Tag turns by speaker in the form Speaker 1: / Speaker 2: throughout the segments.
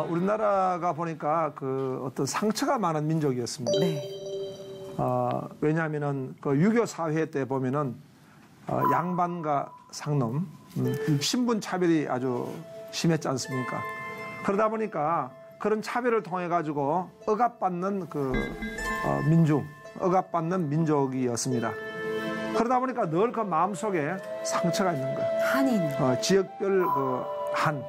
Speaker 1: 우리나라가 보니까 그 어떤 상처가 많은 민족이었습니다.
Speaker 2: 네.
Speaker 1: 왜냐하면은 그 6.25 사회 때 보면은 양반과 상놈, 신분 차별이 아주 심했지 않습니까? 그러다 보니까 그런 차별을 통해 가지고 억압받는 그 억압받는 민족이었습니다. 그러다 보니까 늘 그 마음속에 상처가 있는 거예요.
Speaker 2: 한인.
Speaker 1: 지역별 그 한,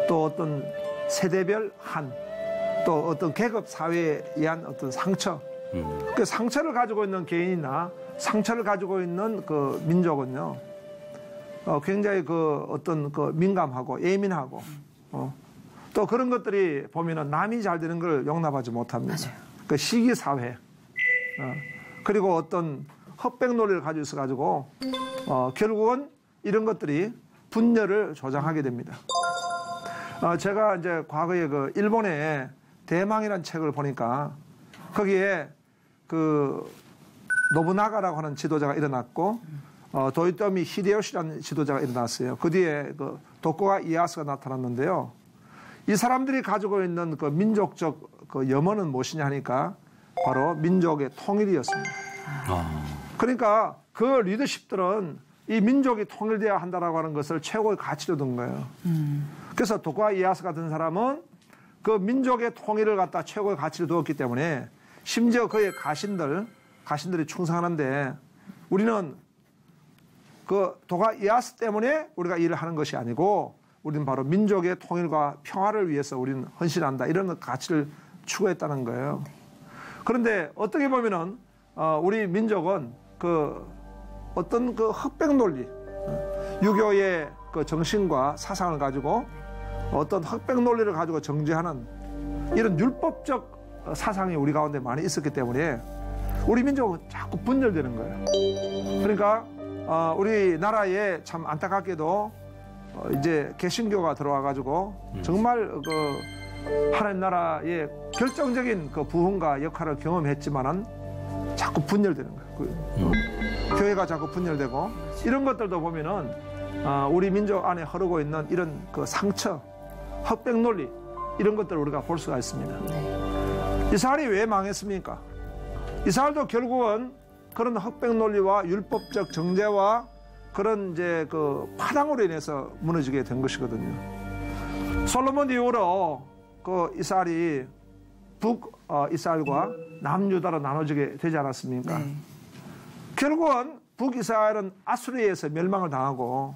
Speaker 1: 또 어떤 세대별 한, 또 어떤 계급 사회에 의한 어떤 상처. 그 상처를 가지고 있는 개인이나 상처를 가지고 있는 그 민족은요, 굉장히 그 어떤 그 민감하고 예민하고, 또 그런 것들이 보면은 남이 잘 되는 걸 용납하지 못합니다.
Speaker 2: 맞아요.
Speaker 1: 그 시기 사회, 그리고 어떤 흑백 논리를 가지고 있어가지고 결국은 이런 것들이 분열을 조장하게 됩니다. 제가 이제 과거에 그 일본의 대망이라는 책을 보니까 거기에 그 노부나가라고 하는 지도자가 일어났고 도요토미 히데요시라는 지도자가 일어났어요. 그 뒤에 그 도쿠가 이에야스가 나타났는데요. 이 사람들이 가지고 있는 그 민족적 그 염원은 무엇이냐 하니까 바로 민족의 통일이었습니다. 그러니까 그 리더십들은 이 민족이 통일돼야 한다라고 하는 것을 최고의 가치로 둔 거예요. 그래서 도쿠가 이에야스 같은 사람은 그 민족의 통일을 갖다 최고의 가치로 두었기 때문에 심지어 그의 가신들이 충성하는데 우리는 그 도쿠가 이에야스 때문에 우리가 일을 하는 것이 아니고 우리는 바로 민족의 통일과 평화를 위해서 우리는 헌신한다. 이런 가치를 추구했다는 거예요. 그런데 어떻게 보면은 우리 민족은 그 어떤 그 흑백 논리, 유교의 그 정신과 사상을 가지고 어떤 흑백 논리를 가지고 정죄하는 이런 율법적 사상이 우리 가운데 많이 있었기 때문에 우리 민족은 자꾸 분열되는 거예요. 그러니까 우리나라에 참 안타깝게도 이제 개신교가 들어와가지고 정말 그 하나님 나라의 결정적인 그 부흥과 역할을 경험했지만은 자꾸 분열되는 거예요. 교회가 자꾸 분열되고 이런 것들도 보면은 우리 민족 안에 흐르고 있는 이런 그 상처, 흑백 논리 이런 것들을 우리가 볼 수가 있습니다. 이스라엘이 왜 망했습니까? 이스라엘도 결국은 그런 흑백 논리와 율법적 정죄와 그런 이제 그 파당으로 인해서 무너지게 된 것이거든요. 솔로몬 이후로 그 이스라엘이 북이스라엘과 남유다로 나눠지게 되지 않았습니까? 네. 결국은 북이스라엘은 아수리에서 멸망을 당하고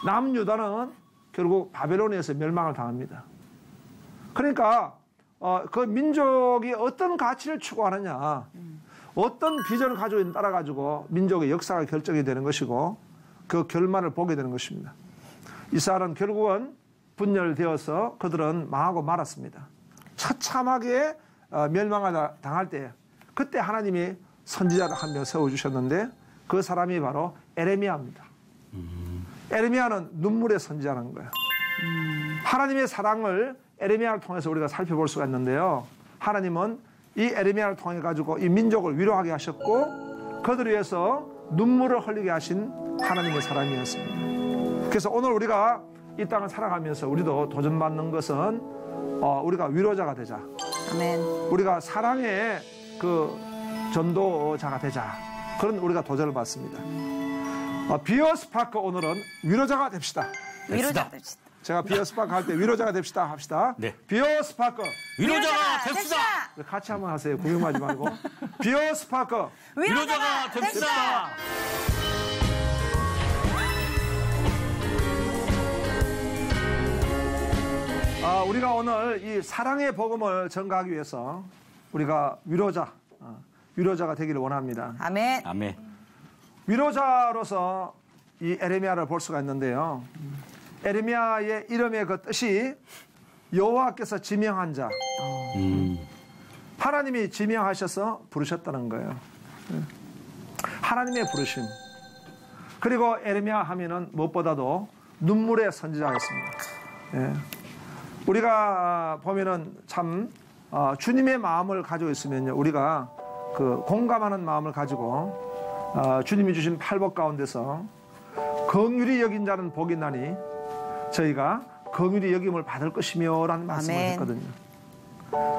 Speaker 1: 남유다는 결국 바벨론에서 멸망을 당합니다. 그러니까 그 민족이 어떤 가치를 추구하느냐, 어떤 비전을 가지고 있는 따라 가지고 민족의 역사가 결정이 되는 것이고 그 결말을 보게 되는 것입니다. 이스라엘은 결국은 분열되어서 그들은 망하고 말았습니다. 처참하게 멸망을 당할 때 그때 하나님이 선지자를 한 명 세워주셨는데 그 사람이 바로 에레미야입니다. 에레미야는 눈물의 선지자라는 거예요. 하나님의 사랑을 에레미야를 통해서 우리가 살펴볼 수가 있는데요. 하나님은 이 에레미야를 통해 가지고 이 민족을 위로하게 하셨고 그들을 위해서 눈물을 흘리게 하신 하나님의 사람이었습니다. 그래서 오늘 우리가 이 땅을 살아가면서 우리도 도전받는 것은 우리가 위로자가 되자.
Speaker 2: 아멘.
Speaker 1: 우리가 사랑의 그 전도자가 되자. 그런 우리가 도전을 받습니다. 비어 스파크 오늘은 위로자가 됩시다.
Speaker 2: 위로자가 됩시다.
Speaker 1: 제가 비어 스파크 할 때 위로자가 됩시다 합시다.
Speaker 3: 네.
Speaker 1: 비어 스파크
Speaker 3: 위로자가 됩시다.
Speaker 1: 같이 한번 하세요. 구경하지 말고. 비어 스파크
Speaker 3: 위로자가 됩시다.
Speaker 1: 우리가 오늘 이 사랑의 복음을 전가하기 위해서 우리가 위로자가 되기를 원합니다.
Speaker 2: 아멘.
Speaker 3: 아멘.
Speaker 1: 위로자로서 이 에레미야를 볼 수가 있는데요. 에레미야의 이름의 그 뜻이 여호와께서 지명한 자. 하나님이 지명하셔서 부르셨다는 거예요. 하나님의 부르심. 그리고 에레미야 하면은 무엇보다도 눈물의 선지자였습니다. 예. 우리가 보면은 참 주님의 마음을 가지고 있으면요, 우리가 그 공감하는 마음을 가지고 주님이 주신 팔복 가운데서 긍휼히 여긴 자는 복이 나니 저희가 긍휼히 여김을 받을 것이며 라는 말씀을
Speaker 2: 아멘.
Speaker 1: 했거든요.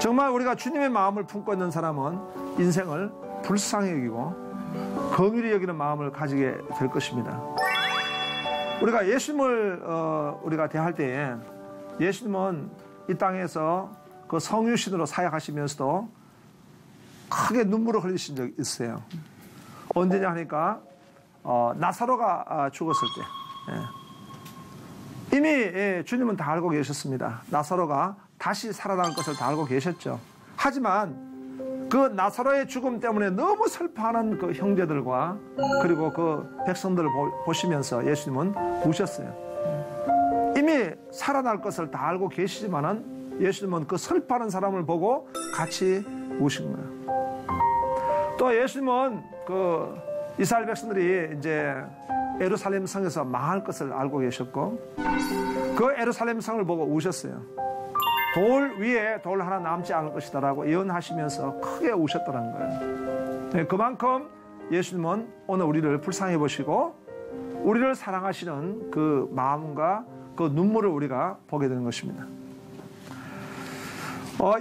Speaker 1: 정말 우리가 주님의 마음을 품고 있는 사람은 인생을 불쌍히 여기고 긍휼히 여기는 마음을 가지게 될 것입니다. 우리가 예수님을 우리가 대할 때에 예수님은 이 땅에서 그 성유신으로 사역하시면서도 크게 눈물을 흘리신 적이 있어요. 언제냐 하니까 나사로가 죽었을 때 이미 주님은 다 알고 계셨습니다. 나사로가 다시 살아날 것을 다 알고 계셨죠. 하지만 그 나사로의 죽음 때문에 너무 슬퍼하는 그 형제들과 그리고 그 백성들을 보시면서 예수님은 우셨어요. 이미 살아날 것을 다 알고 계시지만은 예수님은 그 슬퍼하는 사람을 보고 같이 우신 거예요. 또 예수님은 그 이스라엘 백성들이 이제 예루살렘 성에서 망할 것을 알고 계셨고 그 예루살렘 성을 보고 우셨어요. 돌 위에 돌 하나 남지 않을 것이다라고 예언하시면서 크게 우셨다는 거예요. 네, 그만큼 예수님은 오늘 우리를 불쌍히 보시고 우리를 사랑하시는 그 마음과 그 눈물을 우리가 보게 되는 것입니다.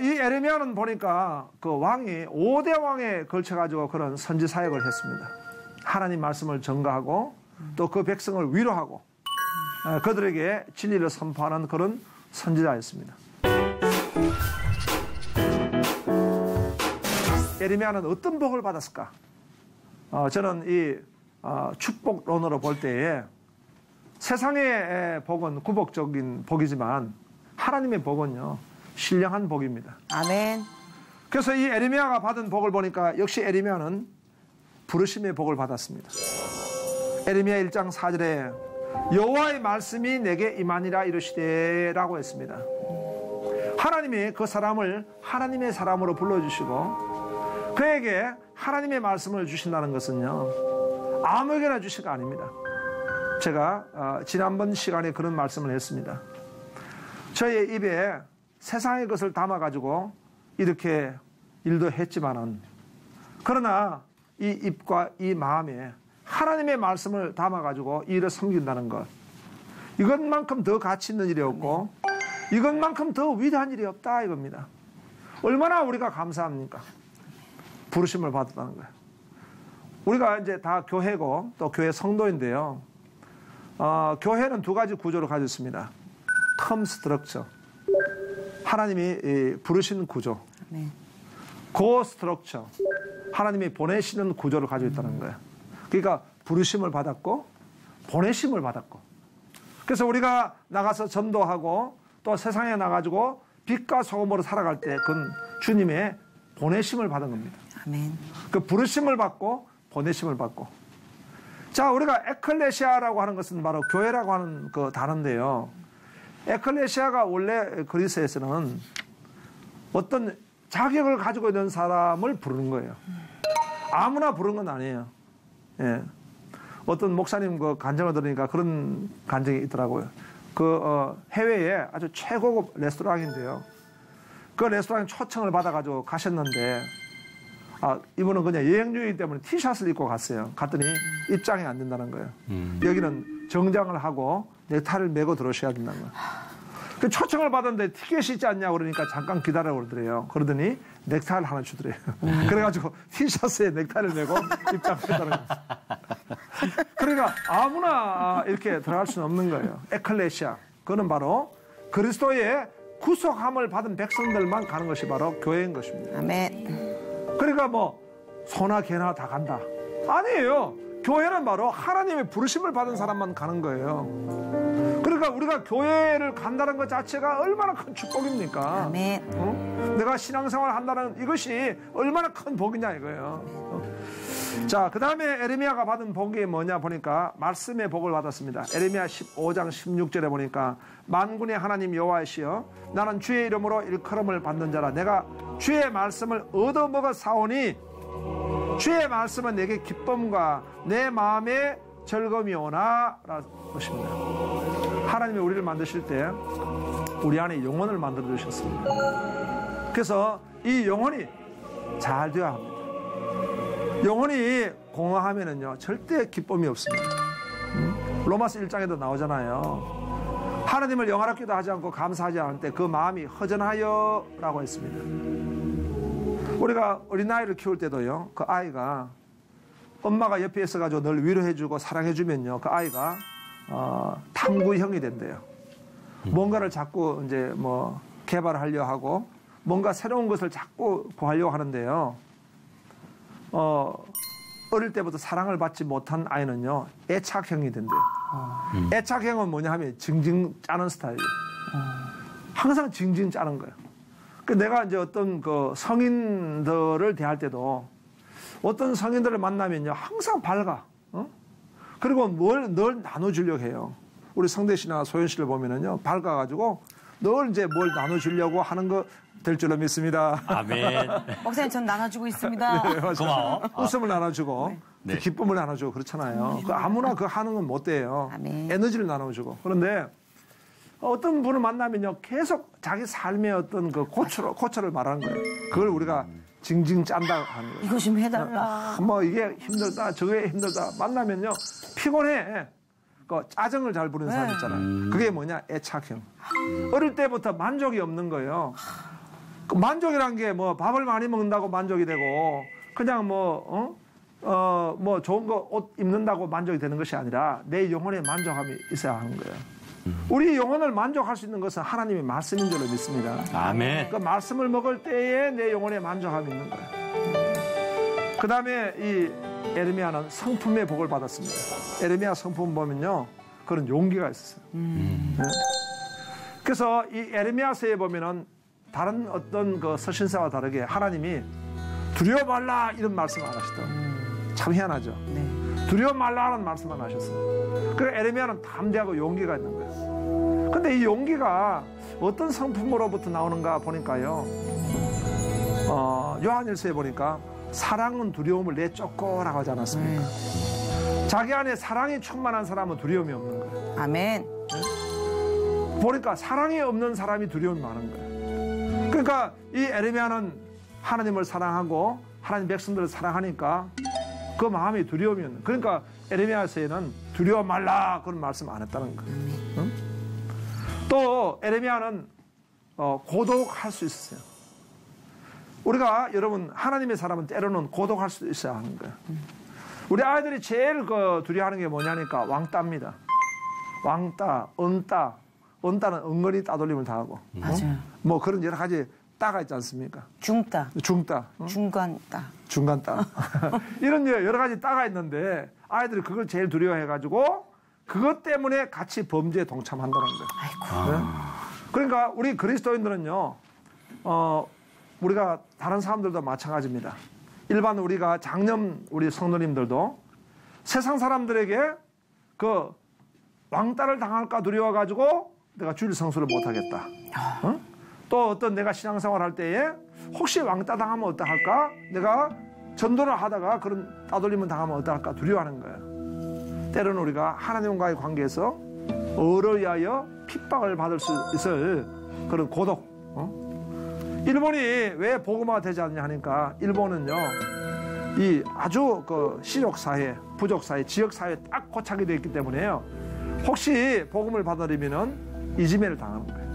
Speaker 1: 이 에레미야는 보니까 그 왕이 5대 왕에 걸쳐가지고 그런 선지 사역을 했습니다. 하나님 말씀을 전가하고 또 그 백성을 위로하고 그들에게 진리를 선포하는 그런 선지자였습니다. 에레미야는 어떤 복을 받았을까? 저는 이 축복론으로 볼 때에 세상의 복은 구복적인 복이지만 하나님의 복은요 신령한 복입니다.
Speaker 2: 아멘.
Speaker 1: 그래서 이 에레미야가 받은 복을 보니까 역시 에레미야는 부르심의 복을 받았습니다. 에레미야 1장 4절에 여호와의 말씀이 내게 임하니라 이르시되라고 했습니다. 하나님이 그 사람을 하나님의 사람으로 불러주시고 그에게 하나님의 말씀을 주신다는 것은요 아무에게나 주신 거 아닙니다. 제가 지난번 시간에 그런 말씀을 했습니다. 저의 입에 세상의 것을 담아가지고 이렇게 일도 했지만은 그러나 이 입과 이 마음에 하나님의 말씀을 담아가지고 이 일을 섬긴다는 것 이것만큼 더 가치 있는 일이 없고 이것만큼 더 위대한 일이 없다 이겁니다. 얼마나 우리가 감사합니까? 부르심을 받았다는 거예요. 우리가 이제 다 교회고 또 교회 성도인데요. 교회는 두 가지 구조를 가지고 있습니다. 컴 스트럭처 하나님이 부르시는 구조 고 스트럭처 하나님이 보내시는 구조를 가지고 있다는 거예요. 그러니까 부르심을 받았고 보내심을 받았고 그래서 우리가 나가서 전도하고 또 세상에 나가지고 빛과 소금으로 살아갈 때 그건 주님의 보내심을 받은 겁니다.
Speaker 2: 아멘.
Speaker 1: 그 부르심을 받고 보내심을 받고 자 우리가 에클레시아라고 하는 것은 바로 교회라고 하는 그 단어인데요. 에클레시아가 원래 그리스에서는 어떤 자격을 가지고 있는 사람을 부르는 거예요. 아무나 부르는 건 아니에요. 예. 어떤 목사님 그 간증을 들으니까 그런 간증이 있더라고요. 해외에 아주 최고급 레스토랑인데요. 그 레스토랑에 초청을 받아가지고 가셨는데, 이분은 그냥 여행 중이기 때문에 티셔츠를 입고 갔어요. 갔더니 입장이 안 된다는 거예요. 여기는 정장을 하고 넥타이를 메고 들어오셔야 된다는 거예요. 그 초청을 받았는데 티켓이 있지 않냐 그러니까 잠깐 기다려 그러더래요. 그러더니 넥타이를 하나 주더래요. 그래가지고 티셔츠에 넥타이를 메고 입장했다는 거예요. 그러니까 아무나 이렇게 들어갈 수는 없는 거예요. 에클레시아. 그거는 바로 그리스도의 구속함을 받은 백성들만 가는 것이 바로 교회인 것입니다.
Speaker 2: 아멘.
Speaker 1: 그러니까 뭐 소나 개나 다 간다. 아니에요. 교회는 바로 하나님의 부르심을 받은 사람만 가는 거예요. 그러니까 우리가 교회를 간다는 것 자체가 얼마나 큰 축복입니까?
Speaker 2: 아멘.
Speaker 1: 내가 신앙생활을 한다는 이것이 얼마나 큰 복이냐 이거예요. 자, 그 다음에 에레미야가 받은 복이 뭐냐 보니까 말씀의 복을 받았습니다. 에레미야 15장 16절에 보니까 만군의 하나님 여호와시여 나는 주의 이름으로 일컬음을 받는 자라. 내가 주의 말씀을 얻어먹어 사오니 주의 말씀은 내게 기쁨과 내 마음에 즐거움이 오나 라는 것입니다. 하나님이 우리를 만드실 때 우리 안에 영혼을 만들어 주셨습니다. 그래서 이 영혼이 잘 되어야 합니다. 영혼이 공허하면은요 절대 기쁨이 없습니다. 로마서 1장에도 나오잖아요. 하나님을 영화롭기도 하지 않고 감사하지 않을 때 그 마음이 허전하여 라고 했습니다. 우리가 어린아이를 키울 때도요, 그 아이가 엄마가 옆에 있어가지고 늘 위로해주고 사랑해주면요, 그 아이가 탐구형이 된대요. 뭔가를 자꾸 이제 뭐 개발하려 하고 뭔가 새로운 것을 자꾸 구하려고 하는데요. 어릴 때부터 사랑을 받지 못한 아이는요, 애착형이 된대요. 애착형은 뭐냐 하면 징징 짜는 스타일이에요. 항상 징징 짜는 거예요. 그 내가 이제 어떤 그 성인들을 대할 때도 어떤 성인들을 만나면요, 항상 밝아. 그리고 뭘 늘 나눠주려고 해요. 우리 성대 씨나 소연 씨를 보면은요, 밝아가지고 늘 이제 뭘 나눠주려고 하는 거 될 줄로 믿습니다.
Speaker 3: 아멘.
Speaker 2: 목사님 전 나눠주고 있습니다.
Speaker 1: 네,
Speaker 3: 고마워.
Speaker 1: 웃음을 나눠주고
Speaker 3: 네.
Speaker 1: 기쁨을 나눠주고 그렇잖아요. 그 아무나 그 하는 건 못 돼요.
Speaker 2: 아멘.
Speaker 1: 에너지를 나눠주고. 그런데 어떤 분을 만나면요, 계속 자기 삶의 어떤 그 고초를 말하는 거예요. 그걸 우리가 징징 짠다 하는 거예요.
Speaker 2: 이거 좀 해달라.
Speaker 1: 뭐 이게 힘들다, 저게 힘들다. 만나면요, 피곤해. 그 짜증을 잘 부리는 사람 있잖아요. 그게 뭐냐, 애착형. 어릴 때부터 만족이 없는 거예요. 그 만족이란 게 뭐 밥을 많이 먹는다고 만족이 되고, 그냥 뭐 좋은 거 옷 입는다고 만족이 되는 것이 아니라 내 영혼에 만족함이 있어야 하는 거예요. 우리 영혼을 만족할 수 있는 것은 하나님의 말씀인 줄로 믿습니다.
Speaker 3: 아멘.
Speaker 1: 그 말씀을 먹을 때에 내 영혼에 만족함이 있는 거예요. 그 다음에 이 에르미야는 성품의 복을 받았습니다. 에르미야 성품 보면요, 그런 용기가 있었어요. 네. 그래서 이 에르미야서에 보면은 다른 어떤 그 서신서와 다르게 하나님이 두려워 말라 이런 말씀 안 하시더라고요. 참 희한하죠.
Speaker 2: 네.
Speaker 1: 두려워 말라는 말씀만 하셨어요. 그래서 에르미야는 담대하고 용기가 있는 거예요. 근데 이 용기가 어떤 성품으로부터 나오는가 보니까요, 요한일서에 보니까 사랑은 두려움을 내쫓고라고 하지 않았습니까? 자기 안에 사랑이 충만한 사람은 두려움이 없는 거예요.
Speaker 2: 아멘.
Speaker 1: 보니까 사랑이 없는 사람이 두려움이 많은 거예요. 그러니까 이 에르미야는 하나님을 사랑하고 하나님 백성들을 사랑하니까 그 마음이 두려움이 없는 거예요. 그러니까 에르미야서에는 두려워 말라 그런 말씀 안 했다는 거예요. 응? 또 에르미야는 고독할 수 있어요. 우리가 여러분 하나님의 사람은 때로는 고독할 수 있어야 하는 거예요. 우리 아이들이 제일 두려워하는 게 뭐냐니까 왕따입니다. 왕따, 언따. 언따는 은근히 따돌림을 당하고.
Speaker 2: 맞아요.
Speaker 1: 뭐 그런 여러 가지 따가 있지 않습니까?
Speaker 2: 중따.
Speaker 1: 중따.
Speaker 2: 중간따.
Speaker 1: 중간따. 이런 여러 가지 따가 있는데 아이들이 그걸 제일 두려워해가지고 그것 때문에 같이 범죄에 동참한다는 거예요.
Speaker 2: 아이고.
Speaker 1: 네? 그러니까 우리 그리스도인들은요, 우리가 다른 사람들도 마찬가지입니다. 일반 우리가 장년 우리 성도님들도 세상 사람들에게 그 왕따를 당할까 두려워가지고 내가 주일 성수를 못하겠다. 또 어떤 내가 신앙생활 할 때에 혹시 왕따 당하면 어떡할까? 내가 전도를 하다가 그런 따돌림을 당하면 어떡할까 두려워하는 거예요. 때로는 우리가 하나님과의 관계에서 의뢰하여 핍박을 받을 수 있을 그런 고독. 일본이 왜 복음화가 되지 않냐 하니까 일본은요, 이 아주 그 시족사회, 부족사회, 지역사회에 딱 고착이 되어 있기 때문에요, 혹시 복음을 받으려면은 이지매를 당하는 거예요.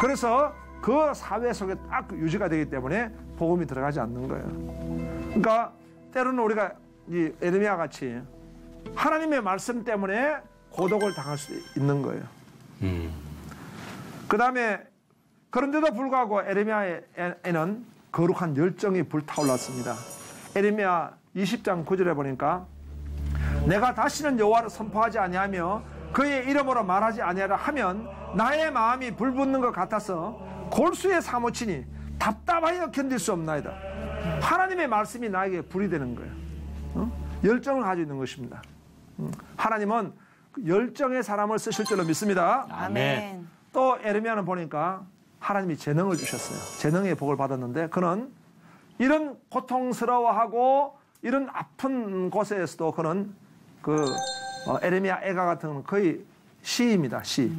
Speaker 1: 그래서 그 사회 속에 딱 유지가 되기 때문에 복음이 들어가지 않는 거예요. 그러니까 때로는 우리가 이 에르미야 같이 하나님의 말씀 때문에 고독을 당할 수 있는 거예요. 그 다음에 그런데도 불구하고 에레미야에는 거룩한 열정이 불타올랐습니다. 에레미야 20장 9절에 보니까 내가 다시는 여호와를 선포하지 아니하며 그의 이름으로 말하지 아니하라 하면 나의 마음이 불붙는 것 같아서 골수에 사무치니 답답하여 견딜 수 없나이다. 하나님의 말씀이 나에게 불이 되는 거예요. 열정을 가지고 있는 것입니다. 하나님은 열정의 사람을 쓰실 줄로 믿습니다.
Speaker 2: 아멘.
Speaker 1: 또 에르미야는 보니까 하나님이 재능을 주셨어요. 재능의 복을 받았는데 그는 이런 고통스러워하고 이런 아픈 곳에서도 그는 에르미야 애가 같은 거의 시입니다. 시.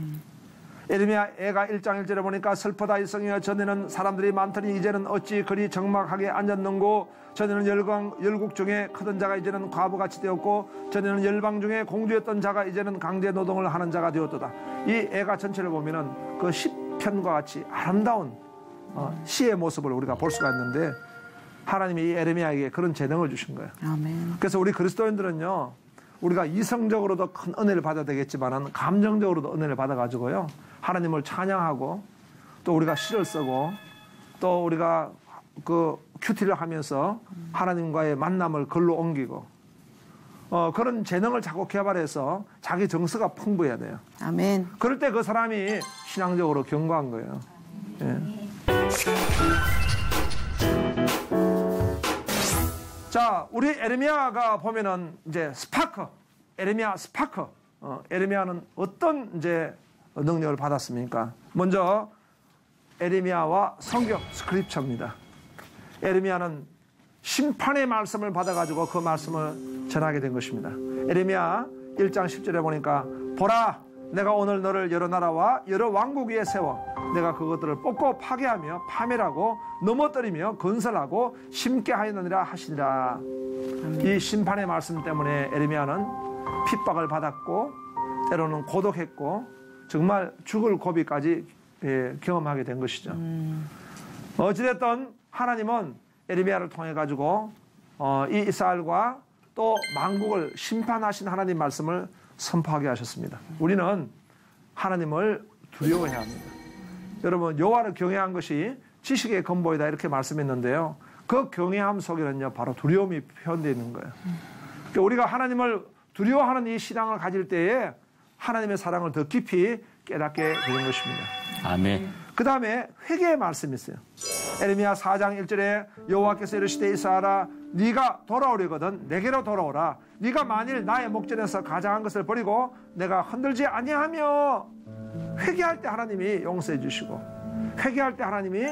Speaker 1: 에르미야 애가 1장 1절에 보니까 슬퍼다 일성이여 전에는 사람들이 많더니 이제는 어찌 그리 적막하게 앉았는고 전에는 열국 중에 크던 자가 이제는 과부같이 되었고 전에는 열방 중에 공주였던 자가 이제는 강제 노동을 하는 자가 되었도다. 이 애가 전체를 보면은 그 시편과 같이 아름다운 시의 모습을 우리가 볼 수가 있는데 하나님이 이 에레미야에게 그런 재능을 주신 거예요.
Speaker 2: 아멘.
Speaker 1: 그래서 우리 그리스도인들은요, 우리가 이성적으로도 큰 은혜를 받아야 되겠지만은 감정적으로도 은혜를 받아가지고요, 하나님을 찬양하고 또 우리가 시를 쓰고 또 우리가 그 큐티를 하면서 하나님과의 만남을 글로 옮기고 그런 재능을 자꾸 개발해서 자기 정서가 풍부해야 돼요.
Speaker 2: 아멘.
Speaker 1: 그럴 때 그 사람이 신앙적으로 견고한 거예요. 예. 자, 우리 에레미야가 보면은 이제 스파크, 에레미야 스파크. 에레미야는 어떤 이제 능력을 받았습니까? 먼저 에레미야와 성경 스크립처입니다. 에레미야는 심판의 말씀을 받아가지고 그 말씀을 전하게 된 것입니다. 에레미야 1장 10절에 보니까 보라, 내가 오늘 너를 여러 나라와 여러 왕국 위에 세워 내가 그것들을 뽑고 파괴하며 파멸하고 넘어뜨리며 건설하고 심게 하였느니라 하시니라. 이 심판의 말씀 때문에 에레미야는 핍박을 받았고 때로는 고독했고 정말 죽을 고비까지 경험하게 된 것이죠. 어찌됐든 하나님은 에레미야를 통해 가지고 이 이스라엘과 또 만국을 심판하신 하나님 말씀을 선포하게 하셨습니다. 우리는 하나님을 두려워해야 합니다. 여러분, 여호와를 경외한 것이 지식의 근본이다 이렇게 말씀했는데요, 그 경외함 속에는요 바로 두려움이 표현되어 있는 거예요. 그러니까 우리가 하나님을 두려워하는 이 신앙을 가질 때에 하나님의 사랑을 더 깊이 깨닫게 되는 것입니다.
Speaker 3: 아멘.
Speaker 1: 그 다음에 회개의 말씀이 있어요. 에레미야 4장 1절에 여호와께서 이르시되 이스라엘아, 네가 돌아오려거든 내게로 돌아오라. 네가 만일 나의 목전에서 가장한 것을 버리고 내가 흔들지 아니하며, 회개할 때 하나님이 용서해 주시고 회개할 때 하나님이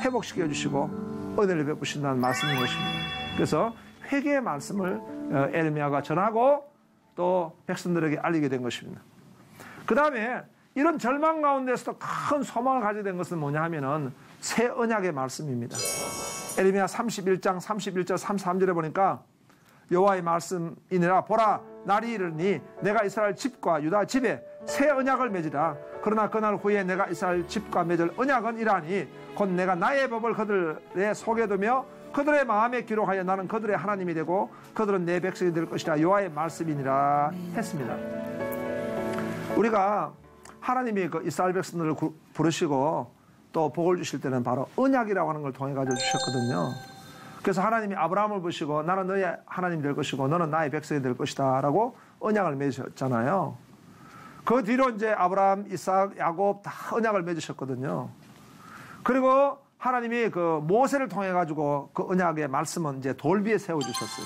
Speaker 1: 회복시켜 주시고 은혜를 베푸신다는 말씀인 것입니다. 그래서 회개의 말씀을 에레미야가 전하고 또 백성들에게 알리게 된 것입니다. 그 다음에 이런 절망 가운데서도 큰 소망을 가지게 된 것은 뭐냐 하면은 새 언약의 말씀입니다. 에레미야 31장 31절 33절에 보니까 여호와의 말씀이니라. 보라, 날이 이르니 내가 이스라엘 집과 유다 집에 새 언약을 맺으라. 그러나 그날 후에 내가 이스라엘 집과 맺을 언약은 이러하니 곧 내가 나의 법을 그들의 속에 두며 그들의 마음에 기록하여 나는 그들의 하나님이 되고 그들은 내 백성이 될 것이라. 여호와의 말씀이니라 했습니다. 우리가 하나님이 그 이스라엘 백성들을 부르시고 또 복을 주실 때는 바로 언약이라고 하는 걸 통해 가지고 주셨거든요. 그래서 하나님이 아브라함을 부르시고 나는 너의 하나님이 될 것이고 너는 나의 백성이 될 것이다 라고 언약을 맺으셨잖아요. 그 뒤로 이제 아브라함, 이삭, 야곱 다 언약을 맺으셨거든요. 그리고 하나님이 그 모세를 통해 가지고 그 언약의 말씀은 이제 돌 위에 세워주셨어요.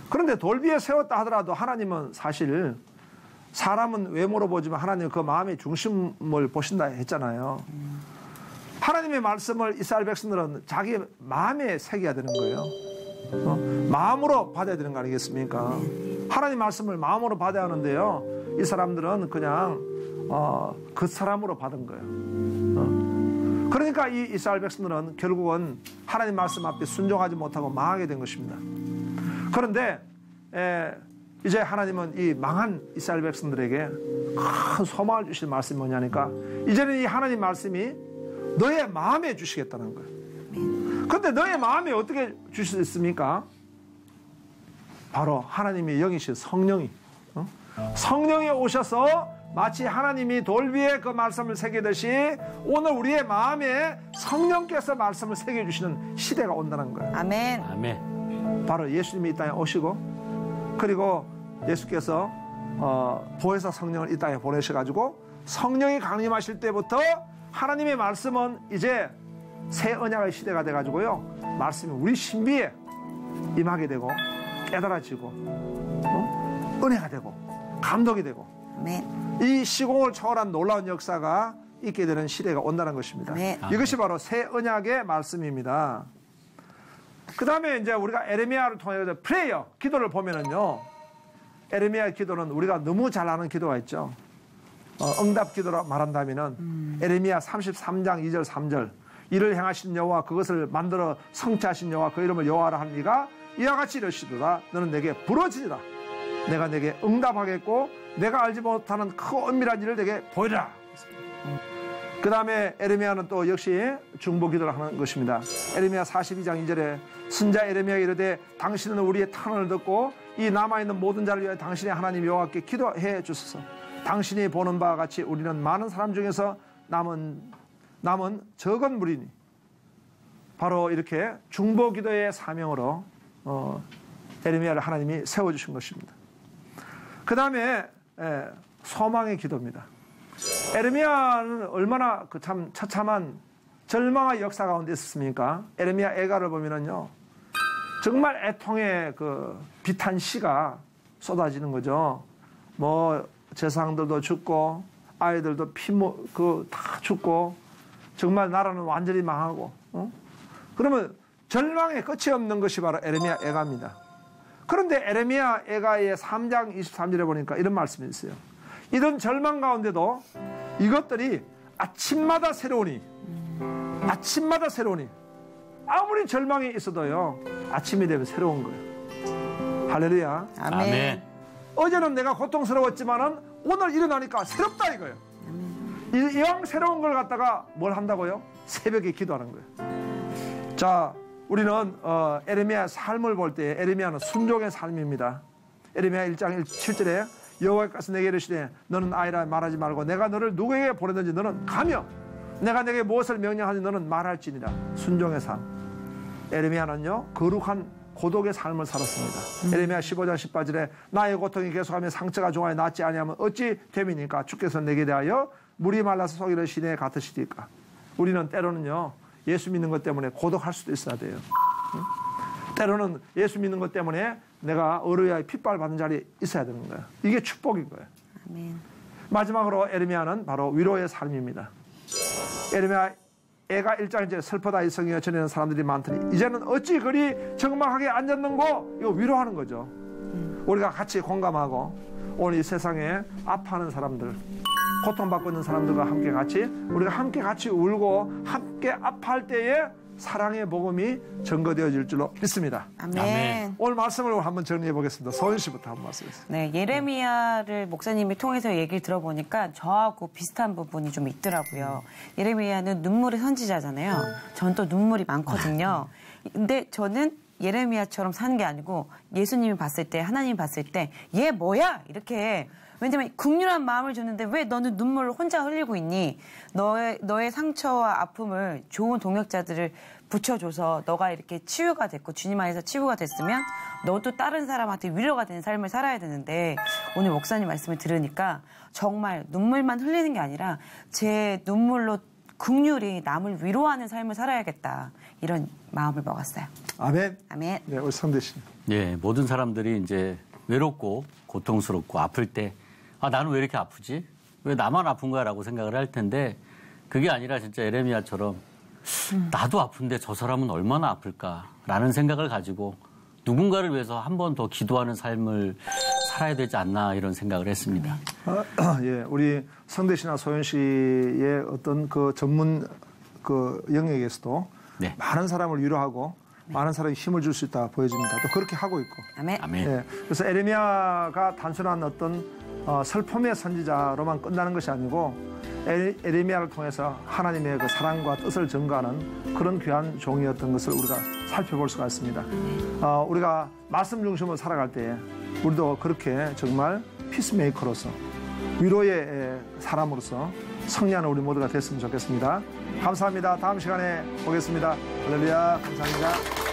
Speaker 1: 그런데 돌 위에 세웠다 하더라도 하나님은 사실 사람은 외모로 보지만 하나님은 그 마음의 중심을 보신다 했잖아요. 하나님의 말씀을 이스라엘 백성들은 자기 마음에 새겨야 되는 거예요. 마음으로 받아야 되는 거 아니겠습니까? 하나님 말씀을 마음으로 받아야 하는데요, 이 사람들은 그냥 그 사람으로 받은 거예요. 그러니까 이 이스라엘 백성들은 결국은 하나님 말씀 앞에 순종하지 못하고 망하게 된 것입니다. 그런데 이제 하나님은 이 망한 이스라엘 백성들에게 큰 소망을 주실 말씀이 뭐냐니까 이제는 이 하나님 말씀이 너의 마음에 주시겠다는 거예요. 그런데 너의 마음에 어떻게 주실 수 있습니까? 바로 하나님이 영이신 성령이 성령이 오셔서 마치 하나님이 돌 위에 그 말씀을 새기듯이 오늘 우리의 마음에 성령께서 말씀을 새겨주시는 시대가 온다는 거예요.
Speaker 2: 아멘.
Speaker 3: 아멘.
Speaker 1: 바로 예수님이 이 땅에 오시고 그리고 예수께서 보혜사 성령을 이 땅에 보내셔가지고 성령이 강림하실 때부터 하나님의 말씀은 이제 새 언약의 시대가 돼가지고요, 말씀이 우리 신비에 임하게 되고 깨달아지고 은혜가 되고 감동이 되고
Speaker 2: 아멘.
Speaker 1: 이 시공을 초월한 놀라운 역사가 있게 되는 시대가 온다는 것입니다.
Speaker 2: 아멘.
Speaker 1: 이것이 바로 새 언약의 말씀입니다. 그 다음에 이제 우리가 에레미야를 통해서 프레이어, 기도를 보면은요, 에레미야의 기도는 우리가 너무 잘 아는 기도가 있죠. 응답 기도라 말한다면은 에레미야 33장 2절 3절 이를 행하신 여호와 그것을 만들어 성취하신 여호와 그 이름을 여호와라 하니가 이와 같이 이르시도다. 너는 내게 부르짖으라. 내가 내게 응답하겠고 내가 알지 못하는 크고 은밀한 일을 내게 보이라. 그 다음에 에레미야는 또 역시 중보 기도를 하는 것입니다. 에레미야 42장 2절에 선자 에레미야가 이르되 당신은 우리의 탄원을 듣고 이 남아있는 모든 자를 위하여 당신의 하나님 여호와께 기도해 주소서. 당신이 보는 바와 같이 우리는 많은 사람 중에서 남은 적은 무리니. 바로 이렇게 중보 기도의 사명으로 에레미야를 하나님이 세워주신 것입니다. 그 다음에 소망의 기도입니다. 에레미야는 얼마나 그 참 처참한 절망의 역사 가운데 있었습니까? 에레미야 애가를 보면은요, 정말 애통의 그 비탄시가 쏟아지는 거죠. 뭐 제사장들도 죽고 아이들도 다 죽고 정말 나라는 완전히 망하고. 그러면 절망의 끝이 없는 것이 바로 에레미야 애가입니다. 그런데 에레미야 애가의 3장 23절에 보니까 이런 말씀이 있어요. 이런 절망 가운데도 이것들이 아침마다 새로우니 아무리 절망이 있어도요 아침이 되면 새로운 거예요. 할렐루야.
Speaker 3: 아멘.
Speaker 1: 어제는 내가 고통스러웠지만은 오늘 일어나니까 새롭다 이거예요. 이왕 새로운 걸 갖다가 뭘 한다고요? 새벽에 기도하는 거예요. 자, 우리는 에레미야 삶을 볼 때 에레미야는 순종의 삶입니다. 에레미야 1장 7절에 여호와께서 내게 이르시되 너는 아이라 말하지 말고 내가 너를 누구에게 보내든지 너는 가며 내가 내게 무엇을 명령하든지 너는 말할지니라. 순종의 삶. 에레미야는요 거룩한 고독의 삶을 살았습니다. 에레미야 15장 18절에 나의 고통이 계속하며 상처가 종아에 낫지 아니하면 어찌 됨이니까 주께서 내게 대하여 물이 말라서 속이는 시내에 같으시리까. 우리는 때로는요 예수 믿는 것 때문에 고독할 수도 있어야 돼요. 때로는 예수 믿는 것 때문에 내가 어려야 핏발 받는 자리에 있어야 되는 거예요. 이게 축복인 거예요.
Speaker 2: 아멘.
Speaker 1: 마지막으로 에레미야는 바로 위로의 삶입니다. 에레미야 애가 1장 1절에 슬퍼다 이 성경에 전하는 사람들이 많더니 이제는 어찌 그리 적막하게 앉았는고. 이거 위로하는 거죠. 우리가 같이 공감하고 오늘 이 세상에 아파하는 사람들, 고통받고 있는 사람들과 우리가 함께 같이 울고 함께 아파할 때에 사랑의 복음이 증거되어질 줄로 믿습니다.
Speaker 2: 아멘.
Speaker 3: 아멘.
Speaker 1: 오늘 말씀을 한번 정리해 보겠습니다. 소연 씨부터 한번 말씀해주세요.
Speaker 2: 네, 예레미야를 목사님이 통해서 얘기를 들어보니까 저하고 비슷한 부분이 좀 있더라고요. 예레미야는 눈물의 선지자잖아요. 전 또 눈물이 많거든요. 근데 저는 예레미야처럼 사는 게 아니고 예수님이 봤을 때, 하나님이 봤을 때 얘 뭐야? 이렇게. 왜냐면 긍휼한 마음을 주는데 왜 너는 눈물을 혼자 흘리고 있니? 너의 상처와 아픔을 좋은 동역자들을 붙여줘서 너가 이렇게 치유가 됐고 주님 안에서 치유가 됐으면 너도 다른 사람한테 위로가 되는 삶을 살아야 되는데 오늘 목사님 말씀을 들으니까 정말 눈물만 흘리는 게 아니라 제 눈물로 긍휼히 남을 위로하는 삶을 살아야겠다. 이런 마음을 먹었어요.
Speaker 1: 아멘.
Speaker 2: 아멘.
Speaker 1: 네, 우리 성대 씨.
Speaker 3: 예, 모든 사람들이 이제 외롭고 고통스럽고 아플 때 나는 왜 이렇게 아프지? 왜 나만 아픈 거야? 라고 생각을 할 텐데 그게 아니라 진짜 에레미야처럼 나도 아픈데 저 사람은 얼마나 아플까라는 생각을 가지고 누군가를 위해서 한 번 더 기도하는 삶을 살아야 되지 않나 이런 생각을 했습니다.
Speaker 1: 예, 우리 성대 씨나 소연 씨의 어떤 그 전문 그 영역에서도
Speaker 3: 네.
Speaker 1: 많은 사람을 위로하고 많은 사람에게 힘을 줄 수 있다 보여집니다. 또 그렇게 하고 있고.
Speaker 2: 아멘.
Speaker 3: 아멘.
Speaker 1: 예, 그래서 에레미야가 단순한 어떤 슬픔의 선지자로만 끝나는 것이 아니고 에레미야를 통해서 하나님의 그 사랑과 뜻을 전가하는 그런 귀한 종이었던 것을 우리가 살펴볼 수가 있습니다. 우리가 말씀 중심으로 살아갈 때 우리도 그렇게 정말 피스메이커로서 위로의 사람으로서 승리하는 우리 모두가 됐으면 좋겠습니다. 감사합니다. 다음 시간에 보겠습니다. 할렐루야. 감사합니다.